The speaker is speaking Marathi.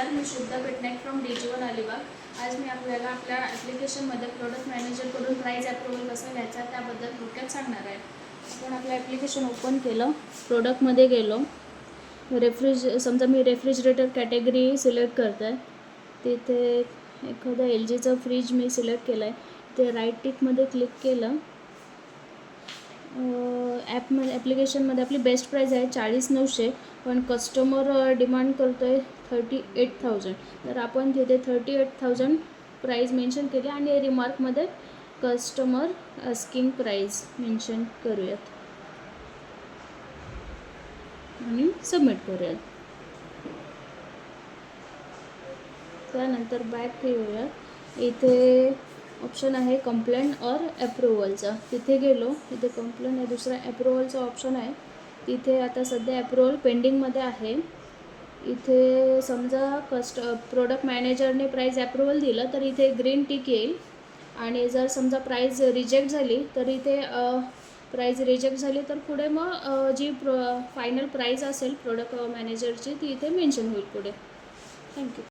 मी शुद्धा पेटनायक फ्रॉम DG1 अलिबाग। आज मी आपल्याला आपल्या ॲप्लिकेशनमध्ये प्रोडक्ट मॅनेजरकडून प्राईस अप्रूव्हल कसं घ्यायचा त्याबद्दल थोडक्यात सांगणार आहे। आपण आपलं ॲप्लिकेशन ओपन केलं, प्रोडक्टमध्ये गेलो, समजा मी रेफ्रिजरेटर कॅटेगरी सिलेक्ट करत आहे, तिथे एखादा LGचा फ्रीज मी सिलेक्ट केला आहे, ते राईट टिकमध्ये क्लिक केलं। ॲप्लिकेशनमध्ये आपली बेस्ट प्राईस आहे 40,900, पण कस्टमर डिमांड करतो आहे 38,000, तर आपण तिथे 38,000 प्राईस मेन्शन केली आणि रिमार्कमध्ये कस्टमर आस्किंग प्राईस मेन्शन करूयात आणि सबमिट करूयात। त्यानंतर बॅक येऊयात, इथे ऑप्शन आहे कंप्लेंट और अप्रूव्हलचा, तिथे गेलो, तिथे कंप्लेंट आहे, दुसरा अप्रूव्हलचा ऑप्शन आहे, तिथे आता सध्या अप्रूव्हल पेंडिंगमध्ये आहे। इथे समजा प्रोडक्ट मॅनेजरने प्राईस अप्रूव्हल दिलं तर इथे ग्रीन टिक येईल, आणि जर समजा प्राईस रिजेक्ट झाली तर इथे रिजेक्ट झाली तर पुढे मग जी फायनल प्राईस असेल प्रोडक्ट मॅनेजरची ती इथे मेन्शन होईल पुढे। थँक्यू।